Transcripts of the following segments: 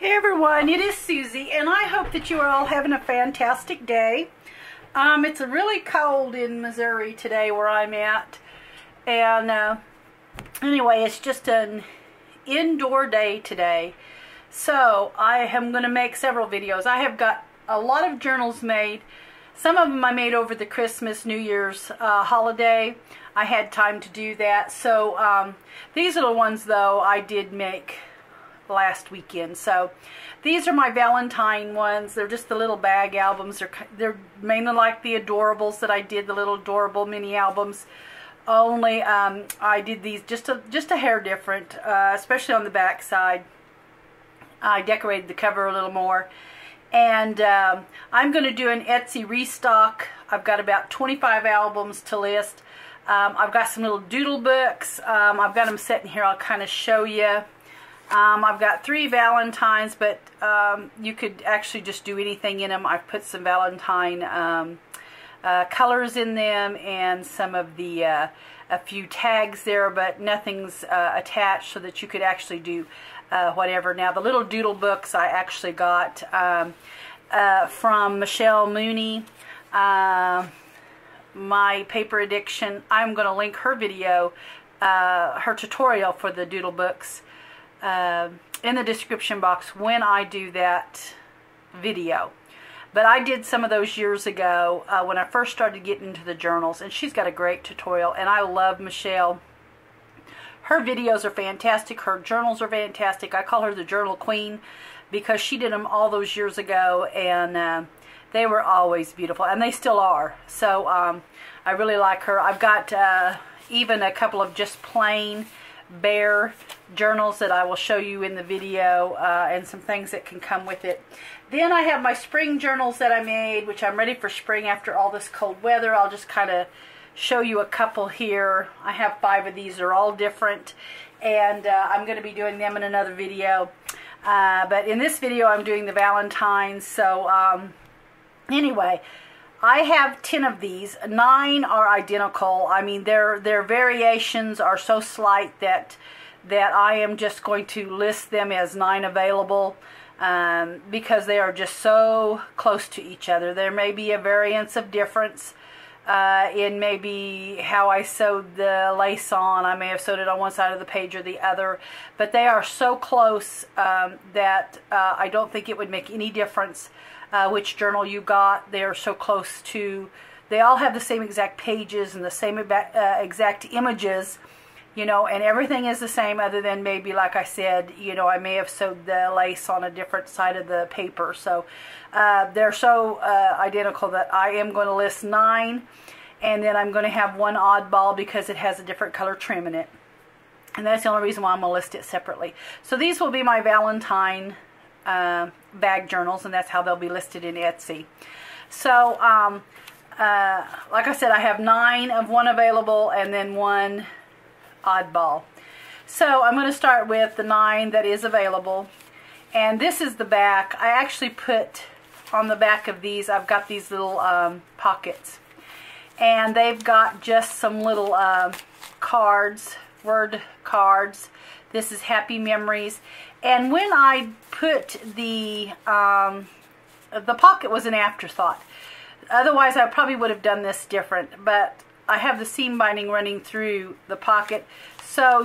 Hey everyone, it is Susie, and I hope that you are all having a fantastic day. It's really cold in Missouri today where I'm at, and anyway, it's just an indoor day today. So I am going to make several videos. I have got a lot of journals made. Some of them I made over the Christmas, New Year's holiday. I had time to do that. So these are the ones, though, I did make last weekend. So these are my Valentine ones. They're just the little bag albums. They're mainly like the Adorables that I did, the little adorable mini albums. Only I did these just a hair different, especially on the back side. I decorated the cover a little more. And I'm going to do an Etsy restock. I've got about 25 albums to list. I've got some little doodle books. I've got them sitting here. I'll kind of show you. I've got 3 Valentines, but you could actually just do anything in them. I've put some Valentine colors in them and some of the a few tags there, but nothing's attached, so that you could actually do whatever. Now the little doodle books I actually got from Michelle Mooney, My Paper Addiction. I'm going to link her video, her tutorial for the doodle books, in the description box when I do that video. But I did some of those years ago when I first started getting into the journals, and she's got a great tutorial, and I love Michelle. Her videos are fantastic. Her journals are fantastic. I call her the journal queen because she did them all those years ago, and they were always beautiful, and they still are. So I really like her. I've got even a couple of just plain bare journals that I will show you in the video, and some things that can come with it. Then I have my spring journals that I made, which I'm ready for spring after all this cold weather. I'll just kind of show you a couple here. I have 5 of these. They're all different, and I'm going to be doing them in another video. But in this video I'm doing the Valentines. So anyway, I have 10 of these. 9 are identical. I mean, their variations are so slight that I am just going to list them as 9 available, because they are just so close to each other. There may be a variance of difference in maybe how I sewed the lace on. I may have sewed it on one side of the page or the other, but they are so close that I don't think it would make any difference which journal you got. They are so close to, they all have the same exact pages and the same exact images, you know, and everything is the same, other than maybe, like I said, you know, I may have sewed the lace on a different side of the paper. So they're so identical that I am going to list 9, and then I'm going to have 1 oddball because it has a different color trim in it. And that's the only reason why I'm going to list it separately. So these will be my Valentine bag journals, and that's how they'll be listed in Etsy. So like I said, I have 9 of one available and then 1 oddball. So I'm going to start with the 9 that is available, and this is the back. I actually put on the back of these, I've got these little pockets, and they've got just some little cards, word cards. This is happy memories. And when I put the pocket was an afterthought. Otherwise I probably would have done this different, but I have the seam binding running through the pocket. So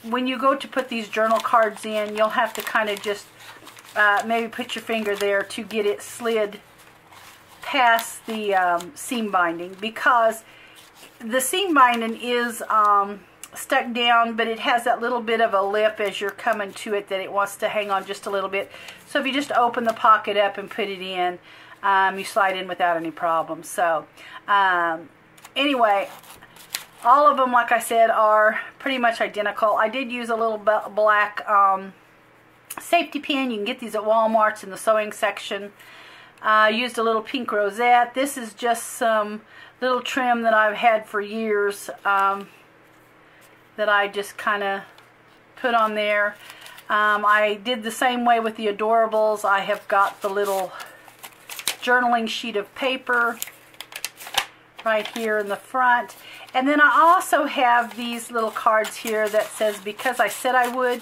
when you go to put these journal cards in, you'll have to kind of just maybe put your finger there to get it slid past the seam binding, because the seam binding is stuck down, but it has that little bit of a lip as you're coming to it that it wants to hang on just a little bit. So if you just open the pocket up and put it in, you slide in without any problem. So anyway, all of them, like I said, are pretty much identical. I did use a little black safety pin. You can get these at Walmart's in the sewing section. I used a little pink rosette. This is just some little trim that I've had for years, that I just kind of put on there. I did the same way with the Adorables. I have got the little journaling sheet of paper right here in the front. And then I also have these little cards here that says, because I said I would.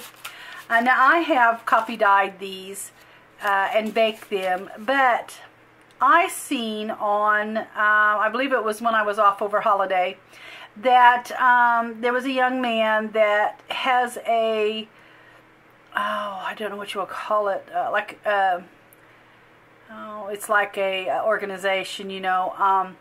Now I have copy dyed these and bake them. But I seen on, I believe it was when I was off over holiday, that there was a young man that has a, I don't know what you will call it, it's like a organization, you know,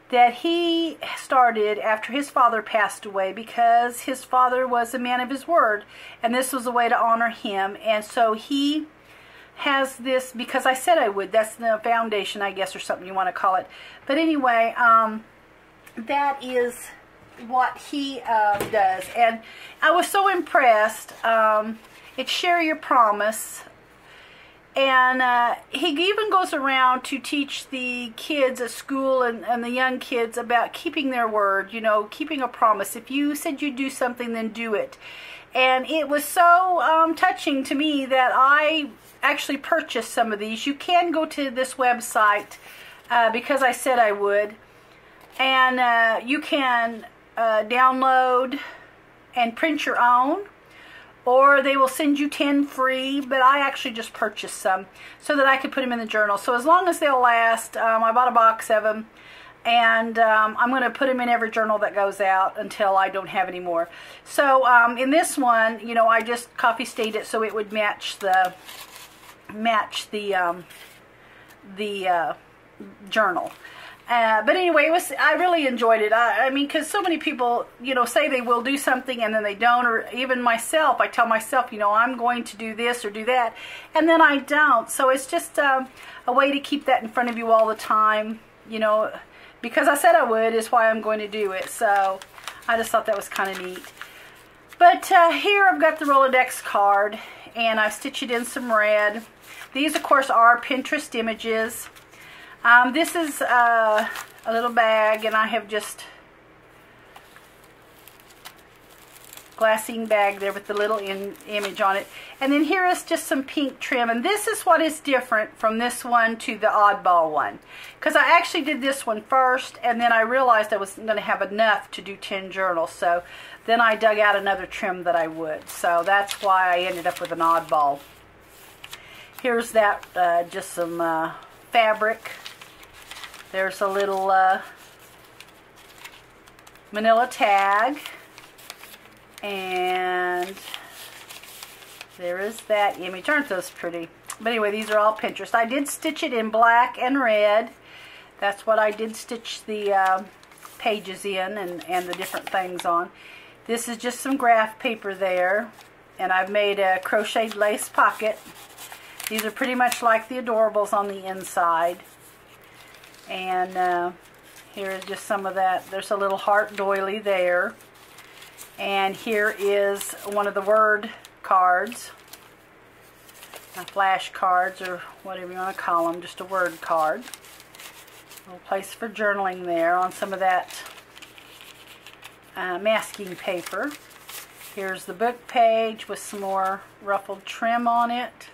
that he started after his father passed away, because his father was a man of his word, and this was a way to honor him. And so he has this, because I said I would, that's the foundation, I guess, or something you want to call it. But anyway, that is what he does. And I was so impressed. It's Share Your Promise. And he even goes around to teach the kids at school and the young kids about keeping their word, you know, keeping a promise. If you said you'd do something, then do it. And it was so touching to me that I actually purchased some of these. You can go to this website because I said I would. And you can download and print your own, or they will send you 10 free, but I actually just purchased some so that I could put them in the journal. So as long as they'll last, I bought a box of them, and I'm going to put them in every journal that goes out until I don't have any more. So in this one, you know, I just coffee stained it so it would match the journal. But anyway, I really enjoyed it. I mean, because so many people, you know, say they will do something and then they don't, or even myself, I tell myself, you know, I'm going to do this or do that, and then I don't. So it's just a way to keep that in front of you all the time, you know, because I said I would is why I'm going to do it. So I just thought that was kind of neat. But here I've got the Rolodex card, and I've stitched it in some red. These, of course, are Pinterest images. This is a little bag, and I have just glassine bag there with the little image on it. And then here is just some pink trim, and this is what is different from this one to the oddball one, because I actually did this one first, and then I realized I wasn't going to have enough to do 10 journals, so then I dug out another trim that I would. So that's why I ended up with an oddball. Here's that, just some fabric. There's a little manila tag, and there is that image. Aren't those pretty? But anyway, these are all Pinterest. I did stitch it in black and red. That's what I did stitch the pages in and the different things on. This is just some graph paper there, and I've made a crocheted lace pocket. These are pretty much like the Adorables on the inside. And here is just some of that. There's a little heart doily there. And here is one of the word cards. Flash cards, or whatever you want to call them. Just a word card. A little place for journaling there on some of that masking paper. Here's the book page with some more ruffled trim on it.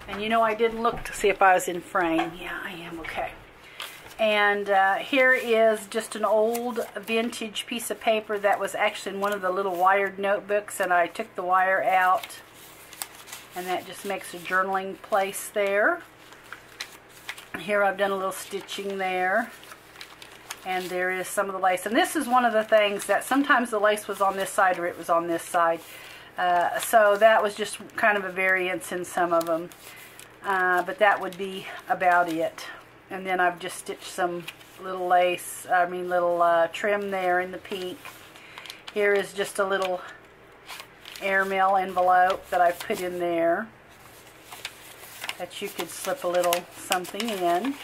And you know, I didn't look to see if I was in frame. Yeah, I am. Okay. And here is just an old vintage piece of paper that was actually in one of the little wired notebooks, and I took the wire out, and that just makes a journaling place there. Here I've done a little stitching there, and there is some of the lace. And this is one of the things that sometimes the lace was on this side or it was on this side. So that was just kind of a variance in some of them. But that would be about it. And then I've just stitched some little lace, little trim there in the pink. Here is just a little airmail envelope that I've put in there that you could slip a little something in.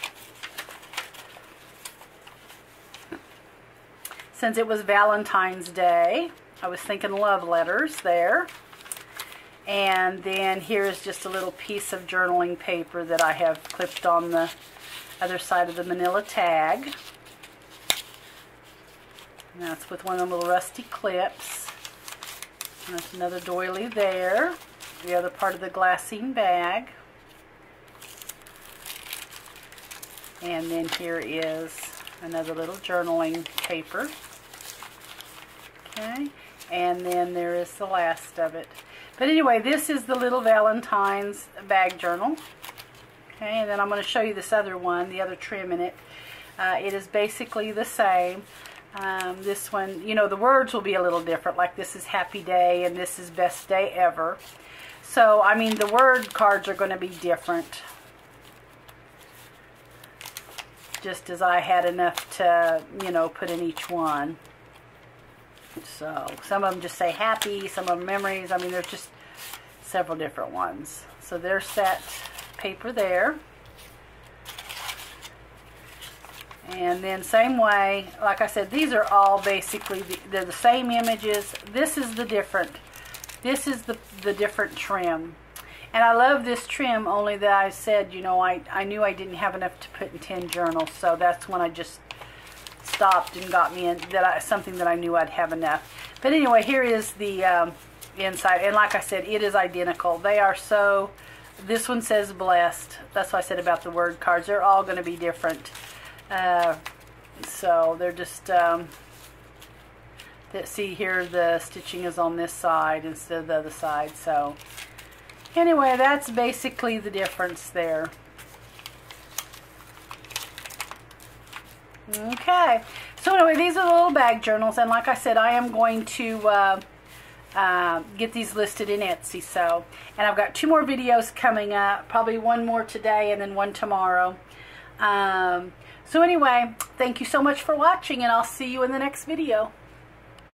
Since it was Valentine's Day, I was thinking love letters there. And then here's just a little piece of journaling paper that I have clipped on the other side of the manila tag. And that's with one of the little rusty clips. And there's another doily there. The other part of the glassine bag. And then here is another little journaling paper. Okay. And then there is the last of it. But anyway, this is the little Valentine's bag journal. Okay, and then I'm going to show you this other one, the other trim in it. It is basically the same. This one, you know, the words will be a little different. Like this is happy day and this is best day ever. So, I mean, the word cards are going to be different. Just as I had enough to, you know, put in each one. So, some of them just say happy, some of them memories. I mean, there's just several different ones. So, there's that paper there. And then same way, like I said, these are all basically, they're the same images. This is the different, this is the different trim. And I love this trim, only that I said, you know, I knew I didn't have enough to put in 10 journals. So that's when I just stopped and got me in something that I knew I'd have enough. But anyway, here is the inside. And like I said, it is identical. They are so, this one says blessed. That's what I said about the word cards. They're all going to be different. So they're just, see here the stitching is on this side instead of the other side. So anyway, that's basically the difference there. Okay, so anyway, these are the little bag journals, and like I said, I am going to get these listed in Etsy. So, and I've got 2 more videos coming up, probably one more today and then one tomorrow. So anyway, thank you so much for watching, and I'll see you in the next video.